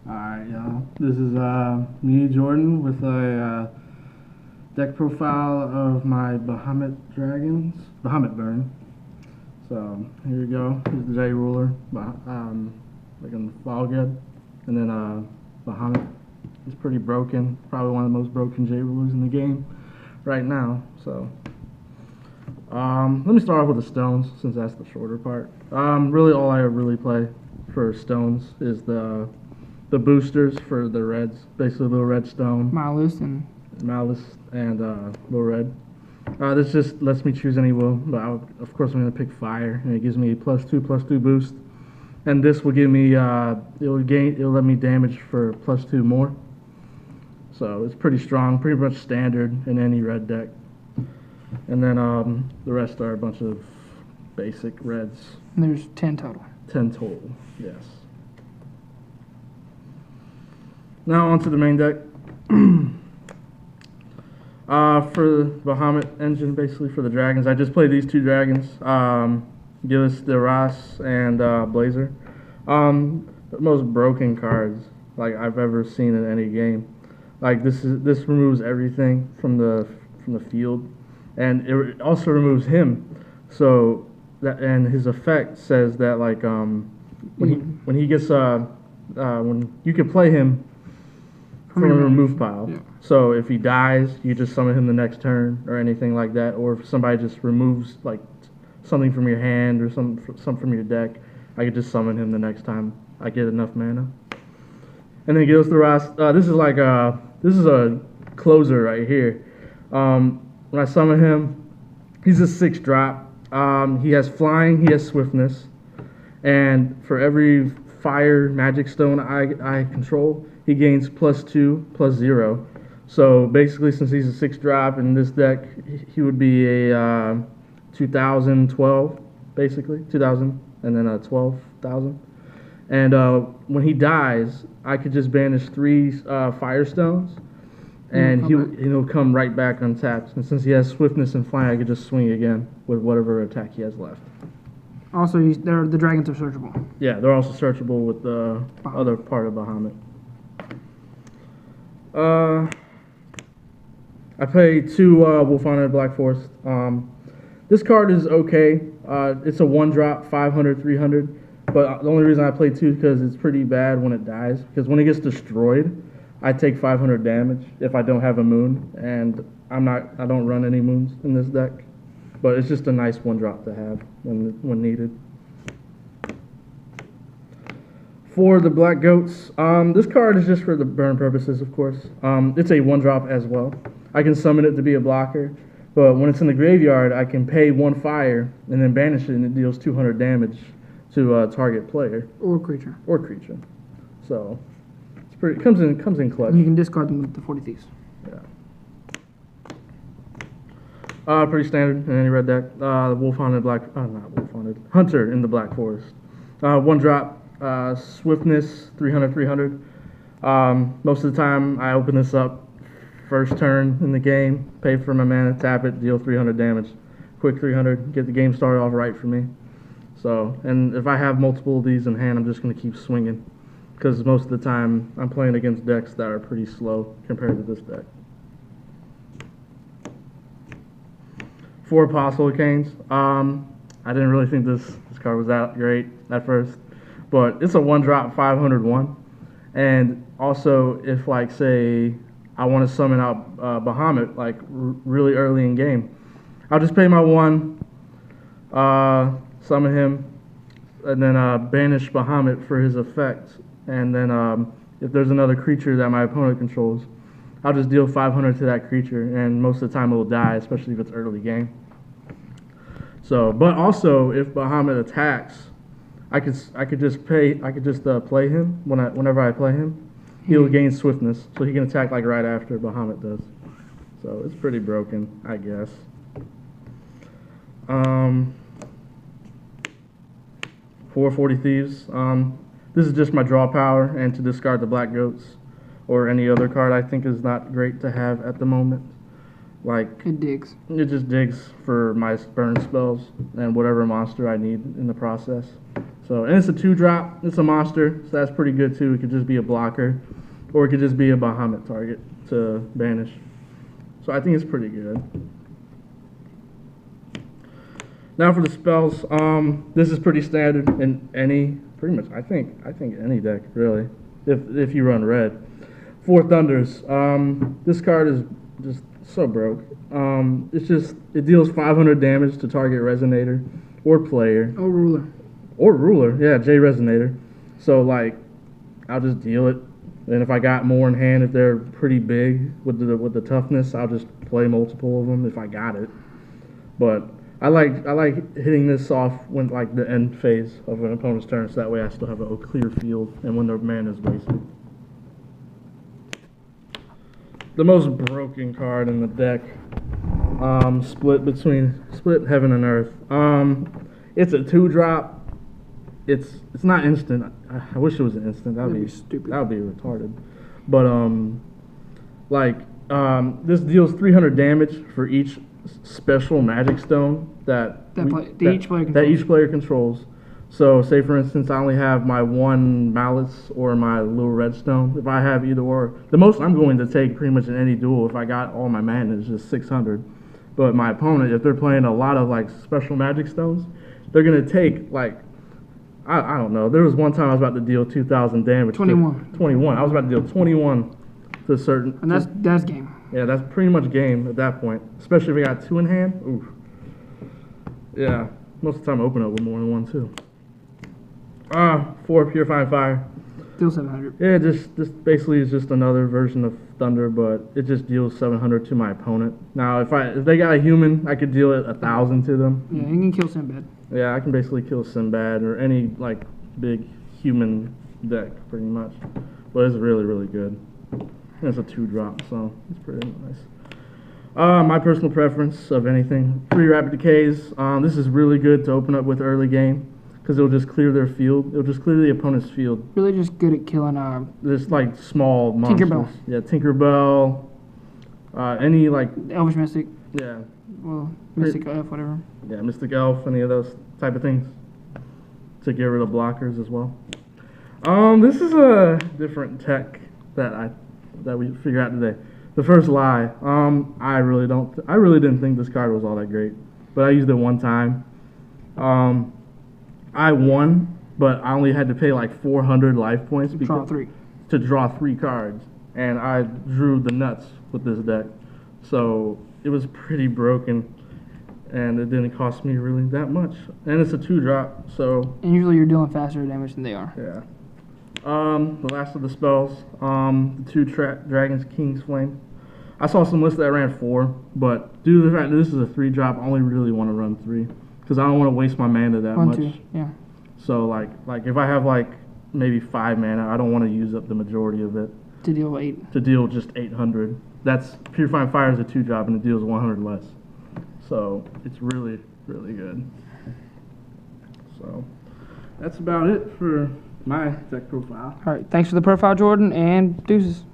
Alright, y'all. This is me, Jordan, with a deck profile of my Bahamut dragons. Bahamut Burn. So, here we go. Here's the J ruler. Like in Foghead. And then Bahamut. He's pretty broken. Probably one of the most broken J rulers in the game right now. So, let me start off with the stones, since that's the shorter part. Really, all I really play for stones is the boosters for the reds, basically little red stone, Malice and little red. This just lets me choose any will, but of course I'm gonna pick fire, and it gives me a +2/+2 boost. And this will give me it'll let me damage for +2 more. So it's pretty strong, pretty much standard in any red deck. And then the rest are a bunch of basic reds. And there's 10 total. 10 total, yes. Now onto the main deck. For the Bahamut engine, basically for the dragons, I just play these two dragons, Gillis de Ras and Blazer. The most broken cards like I've ever seen in any game. Like this removes everything from the field, and it also removes him. So that, and his effect says that like when he gets when you can play him from a remove pile. Yeah. So if he dies, you just summon him the next turn or anything like that. Or if somebody just removes like something from your hand or some from your deck, I could just summon him the next time I get enough mana. And then Gillis the Ras. This is a closer right here. When I summon him, he's a 6-drop. He has flying, he has swiftness, and for every fire magic stone I control, he gains +2/+0. So basically, since he's a 6-drop in this deck, he would be a 2012, basically 2000, and then a 12,000. And when he dies, I could just banish 3 fire stones, and he'll come right back untapped. And since he has swiftness and flying, I could just swing again with whatever attack he has left. Also, the dragons are searchable. Yeah, they're also searchable with the other part of Bahamut. I play 2 Wolf-Hounded Black Forest. This card is okay. It's a 1-drop, 500, 300. But the only reason I play 2 is because it's pretty bad when it dies. Because when it gets destroyed, I take 500 damage if I don't have a moon, and I don't run any moons in this deck. But it's just a nice 1-drop to have when needed. For the Black Goats, this card is just for the burn purposes, of course. It's a 1-drop as well. I can summon it to be a blocker, but when it's in the graveyard, I can pay 1 fire and then banish it, and it deals 200 damage to a target player or creature. So it's pretty. It comes in clutch. And you can discard them with the 40 Thieves. Yeah. Pretty standard in any red deck. Wolf-Hounded Hunter in the Black Forest. 1-drop. Swiftness, 300, 300. Most of the time, I open this up first turn in the game, pay for my mana, tap it, deal 300 damage. Quick 300, get the game started off right for me. So, and if I have multiple of these in hand, I'm just going to keep swinging, because most of the time, I'm playing against decks that are pretty slow compared to this deck. 4 Apostle Canes. I didn't really think this card was that great at first. But it's a 1-drop 501, and also if like say I want to summon out Bahamut like really early in game, I'll just pay my 1, summon him, and then banish Bahamut for his effect, and then if there's another creature that my opponent controls, I'll just deal 500 to that creature, and most of the time it will die, especially if it's early game. So, but also if Bahamut attacks, I could just play him whenever I play him. He'll gain swiftness, so he can attack like right after Bahamut does. So it's pretty broken, I guess. 440 Thieves. This is just my draw power and to discard the Black Goats or any other card I think is not great to have at the moment. Like it digs. It just digs for my burn spells and whatever monster I need in the process. So, and it's a 2-drop. It's a monster, so that's pretty good too. It could just be a blocker, or it could just be a Bahamut target to banish. So I think it's pretty good. Now for the spells, this is pretty standard in pretty much I think any deck really, if you run red. 4 Thunders. This card is just so broke. It deals 500 damage to target Resonator or player. Oh, ruler. Or ruler, yeah, J Resonator. So like, I'll just deal it, and if I got more in hand, if they're pretty big with the toughness, I'll just play multiple of them if I got it. But I like hitting this off when like the end phase of an opponent's turn, so that way I still have a clear field, and when their mana is wasted. The most broken card in the deck, split heaven and earth. It's a 2-drop. It's not instant. I wish it was an instant. That'd be stupid. That would be retarded. But this deals 300 damage for each special magic stone that each player controls. So, say for instance, I only have my 1 Malice or my little redstone. If I have either or, the most I'm going to take pretty much in any duel, if I got all my mana, is just 600. But my opponent, if they're playing a lot of like special magic stones, they're gonna take like, I don't know. There was one time I was about to deal 2,000 damage. 21. 21. I was about to deal 21 to certain. And that's game. Yeah, that's pretty much game at that point. Especially if we got 2 in hand. Oof. Yeah, most of the time I open up with more than 1 too. 4 Purifying Fire. Still 700. Yeah, just basically is just another version of Thunder, but it just deals 700 to my opponent. Now, if they got a human, I could deal it 1,000 to them. Yeah, you can kill Sinbad. Yeah, I can basically kill Sinbad or any like big human deck, pretty much. But it's really, really good. And it's a 2-drop, so it's pretty nice. My personal preference of anything, 3 Rapid Decays. This is really good to open up with early game, because it'll just clear their field. It'll just clear the opponent's field. Really just good at killing This like small monsters. Tinkerbell. Yeah, Tinkerbell. Any like Elvish Mystic. Yeah. Well, Mystic Elf, whatever. Yeah, Mystic Elf, any of those type of things. To get rid of blockers as well. This is a different tech that we figured out today. The First Lie. I really didn't think this card was all that great, but I used it one time. I won, but I only had to pay like 400 life points to draw 3 cards, and I drew the nuts with this deck. So it was pretty broken, and it didn't cost me really that much. And it's a 2-drop, so. And usually you're dealing faster damage than they are. Yeah. The last of the spells, the 2 Dragons King's Flame. I saw some lists that ran 4, but due to the fact that this is a 3-drop, I only really want to run 3. Because I don't want to waste my mana that much. 2, yeah. So like if I have like maybe 5 mana, I don't want to use up the majority of it. To deal 8. To deal just 800. That's Purifying Fire is a 2-drop and it deals 100 less. So it's really, really good. So that's about it for my deck profile. All right, thanks for the profile, Jordan, and deuces.